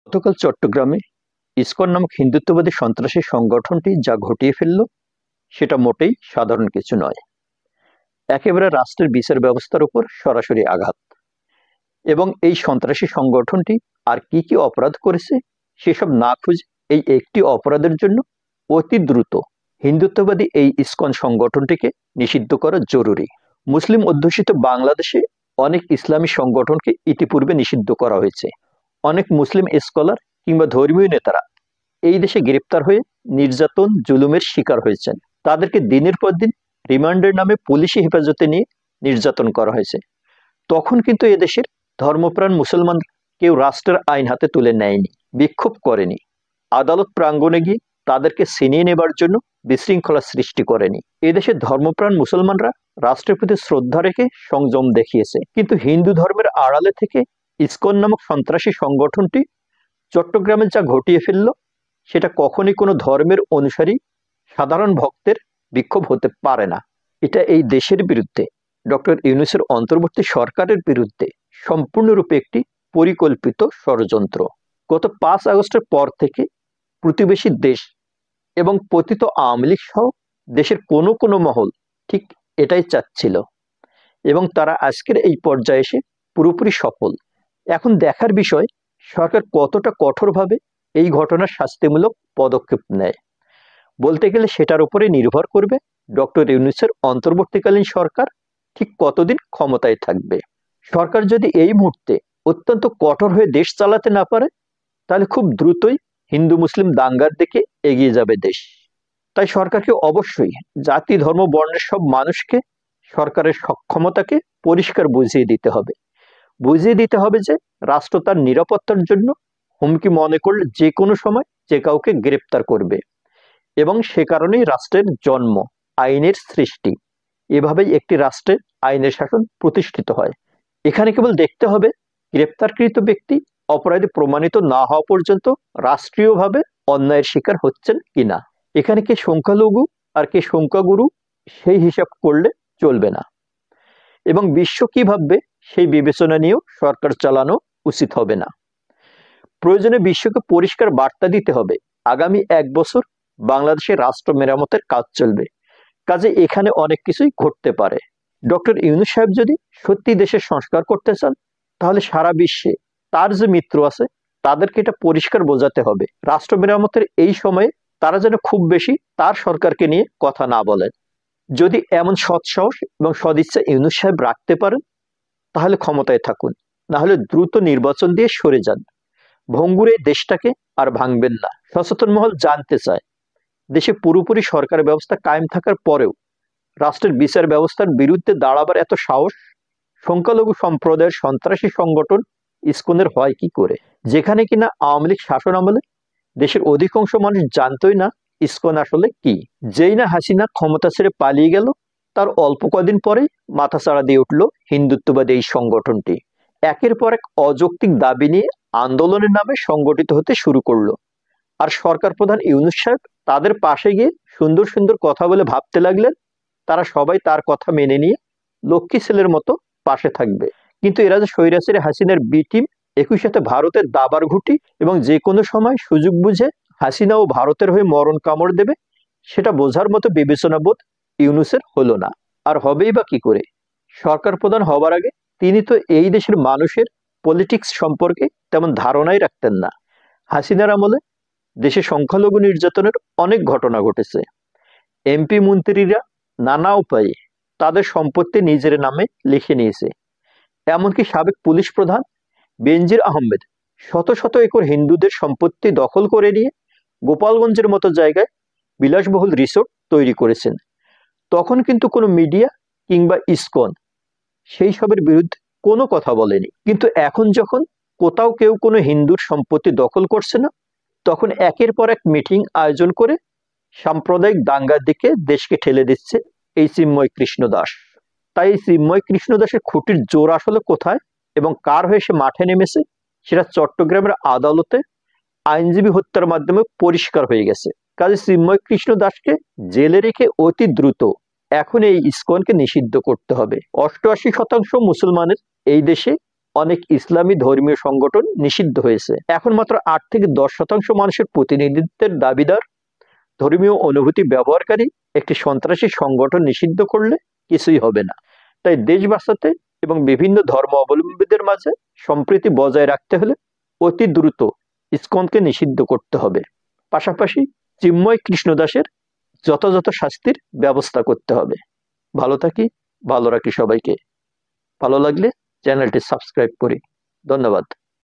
গতকাল চট্টগ্রামে ইসকন নামক হিন্দুত্ববাদী সন্ত্রাসী সংগঠনটি যা ঘটিয়ে ফেলল সেটা মোটেই সাধারণ কিছু নয়। একেবারে রাষ্ট্রের বিচার ব্যবস্থার উপর সরাসরি আঘাত। এবং এই সন্ত্রাসী সংগঠনটি আর কি কি অপরাধ করেছে সেসব না খুঁজে এই একটি অপরাধের জন্য অতি দ্রুত হিন্দুত্ববাদী এই ইসকন সংগঠনটিকে নিষিদ্ধ করা জরুরি। মুসলিম অধ্যুষিত বাংলাদেশে অনেক ইসলামী সংগঠনকে ইতিপূর্বে নিষিদ্ধ করা হয়েছে। অনেক মুসলিম স্কলার কিংবা ধর্মীয় নেতারা এই দেশে গ্রেপ্তার হয়ে নির্যাতন জুলুমের শিকার হয়েছেন। তাদেরকে দিনের পর দিন রিমান্ডের নামে পুলিশি হেফাজতে নিয়ে নির্যাতন করা হয়েছে। তখন কিন্তু এদেশের ধর্মপ্রাণ মুসলমান কেউ রাষ্ট্রের আইন হাতে তুলে নেয়নি, বিক্ষোভ করেনি, আদালত প্রাঙ্গণে গিয়ে তাদেরকে ছিনিয়ে নেবার জন্য বিশৃঙ্খলা সৃষ্টি করেনি। এদেশের ধর্মপ্রাণ মুসলমানরা রাষ্ট্রের প্রতি শ্রদ্ধা রেখে সংযম দেখিয়েছে। কিন্তু হিন্দু ধর্মের আড়ালে থেকে ইসকন নামক সন্ত্রাসী সংগঠনটি চট্টগ্রামে যা ঘটিয়ে ফেলল সেটা কখনই কোনো ধর্মের অনুসারী সাধারণ ভক্তের বিক্ষোভ হতে পারে না। এটা এই দেশের বিরুদ্ধে, ডক্টর ইউনূসের অন্তর্বর্তী সরকারের বিরুদ্ধে সম্পূর্ণরূপে একটি পরিকল্পিত ষড়যন্ত্র। গত 5 আগস্টের পর থেকে প্রতিবেশী দেশ এবং পতিত আওয়ামী লীগ সহ দেশের কোনো কোনো মহল ঠিক এটাই চাচ্ছিল এবং তারা আজকের এই পর্যায়ে এসে পুরোপুরি সফল। এখন দেখার বিষয় সরকার কতটা কঠোরভাবে এই ঘটনার শাস্তিমূলক পদক্ষেপ নেয়। বলতে গেলে সেটার উপরে নির্ভর করবে ডক্টর ইউনূসের অন্তর্বর্তীকালীন সরকার ঠিক কতদিন ক্ষমতায় থাকবে। সরকার যদি এই মুহূর্তে অত্যন্ত কঠোর হয়ে দেশ চালাতে না পারে তাহলে খুব দ্রুতই হিন্দু মুসলিম দাঙ্গার দিকে এগিয়ে যাবে দেশ। তাই সরকারকে অবশ্যই জাতি ধর্ম বর্ণের সব মানুষকে সরকারের সক্ষমতাকে পরিষ্কার বুঝিয়ে দিতে হবে। বুঝিয়ে দিতে হবে যে রাষ্ট্র তার নিরাপত্তার জন্য হুমকি মনে করলে যে কোনো সময় যে কাউকে গ্রেপ্তার করবে এবং সে কারণেই রাষ্ট্রের জন্ম, আইনের সৃষ্টি। এভাবেই একটি রাষ্ট্রে আইনের শাসন প্রতিষ্ঠিত হয়। এখানে কেবল দেখতে হবে গ্রেপ্তারকৃত ব্যক্তি অপরাধী প্রমাণিত না হওয়া পর্যন্ত রাষ্ট্রীয়ভাবে অন্যায়ের শিকার হচ্ছেন কিনা। এখানে কে সংখ্যালঘু আর কে সংখ্যাগুরু সেই হিসাব করলে চলবে না এবং বিশ্ব কি ভাববে সেই বিবেচনা নিয়েও সরকার চালানো উচিত হবে না। প্রয়োজনে বিশ্বকে পরিষ্কার বার্তা দিতে হবে আগামী 1 বছর বাংলাদেশের রাষ্ট্র মেরামতের কাজ চলবে, কাজে এখানে অনেক কিছুই ঘটতে পারে। ডক্টর ইউনূস সাহেব যদি সত্যি দেশের সংস্কার করতে চান তাহলে সারা বিশ্বে তার যে মিত্র আছে তাদেরকে এটা পরিষ্কার বোঝাতে হবে রাষ্ট্র মেরামতের এই সময়ে তারা যেন খুব বেশি তার সরকারকে নিয়ে কথা না বলেন। যদি এমন সৎসাহস এবং সদিচ্ছা ইউনূস সাহেব রাখতে পারেন তাহলে ক্ষমতায় থাকুন, না হলে দ্রুত নির্বাচন দিয়ে সরে যান। ভঙ্গুর এই দেশটাকে আর ভাঙবেন না। সচেতন মহল জানতে চায় দেশে পুরোপুরি সরকার ব্যবস্থা কায়েম থাকার পরেও রাষ্ট্রের বিচার ব্যবস্থার বিরুদ্ধে দাঁড়াবার এত সাহস সংখ্যালঘু সম্প্রদায়ের সন্ত্রাসী সংগঠন ইসকনের হয় কি করে, যেখানে কিনা আওয়ামী লীগ শাসন আমলে দেশের অধিকাংশ মানুষ জানতই না ইসকন আসলে কি। যেই না হাসিনা ক্ষমতা ছেড়ে পালিয়ে গেল তার অল্প কদিন পরেই মাথাচাড়া দিয়ে উঠল হিন্দুত্ববাদী এই সংগঠনটি। একের পর এক অযৌক্তিক দাবি নিয়ে আন্দোলনের নামে সংগঠিত হতে শুরু করলো। আর সরকার প্রধান ইউনূস সাহেব তাদের পাশে গিয়ে সুন্দর সুন্দর কথা বলে ভাবতে লাগলেন তারা সবাই তার কথা মেনে নিয়ে লক্ষ্মী ছেলের মতো পাশে থাকবে। কিন্তু এরা যে স্বৈরাচারী হাসিনার বি টিম, একই সাথে ভারতের দাবার ঘুঁটি এবং যে কোনো সময় সুযোগ বুঝে হাসিনা ও ভারতের হয়ে মরণ কামড় দেবে, সেটা বোঝার মতো বিবেচনা বোধ ইউনূসের হলো না। আর হবেই বা কি করে? সরকার প্রধান হবার আগে তিনি তো এই দেশের মানুষের পলিটিক্স সম্পর্কে তেমন ধারণাই রাখতেন না। হাসিনার আমলে দেশে সংখ্যালঘু নির্যাতনের অনেক ঘটনা ঘটেছে। এমপি মন্ত্রীরা নানা উপায়ে তাদের সম্পত্তি নিজের নামে লিখে নিয়েছে। এমনকি সাবেক পুলিশ প্রধান বেনজির আহমেদ শত শত একর হিন্দুদের সম্পত্তি দখল করে নিয়ে গোপালগঞ্জের মতো জায়গায় বিলাসবহুল রিসোর্ট তৈরি করেছেন। তখন কিন্তু কোনো মিডিয়া কিংবা ইসকন সেই সবের বিরুদ্ধে কোনো কথা বলেনি। কিন্তু এখন যখন কোথাও কেউ কোনো হিন্দুর সম্পত্তি দখল করছে না, তখন একের পর এক মিটিং আয়োজন করে সাম্প্রদায়িক দাঙ্গার দিকে দেশকে ঠেলে দিচ্ছে এই চিন্ময় কৃষ্ণ দাস। তাই এই চিন্ময় কৃষ্ণ দাসের খুঁটির জোর আসলে কোথায় এবং কার হয়ে সে মাঠে নেমেছে সেটা চট্টগ্রামের আদালতে আইনজীবী হত্যার মাধ্যমে পরিষ্কার হয়ে গেছে। কাজে চিন্ময় কৃষ্ণ দাসকে জেলে রেখে অতি দ্রুত এখন এই ইসকনকে নিষিদ্ধ করতে হবে। 88% মুসলমানের এই দেশে অনেক ইসলামী ধর্মীয় সংগঠন নিষিদ্ধ হয়েছে। এখন মাত্র 8 থেকে 10% মানুষের প্রতিনিধিত্বের দাবিদার ধর্মীয় অনুভূতি ব্যবহারকারী একটি সন্ত্রাসী সংগঠন নিষিদ্ধ করলে কিছুই হবে না। তাই দেশ বাঁচাতে এবং বিভিন্ন ধর্ম অবলম্বীদের মাঝে সম্প্রীতি বজায় রাখতে হলে অতি দ্রুত ইসকনকে নিষিদ্ধ করতে হবে। পাশাপাশি চিন্ময় কৃষ্ণদাসের যথাযথ শাস্তির ব্যবস্থা করতে হবে। ভালো থাকি, ভালো রাখি সবাইকে। ভালো লাগলে চ্যানেলটি সাবস্ক্রাইব করি। ধন্যবাদ।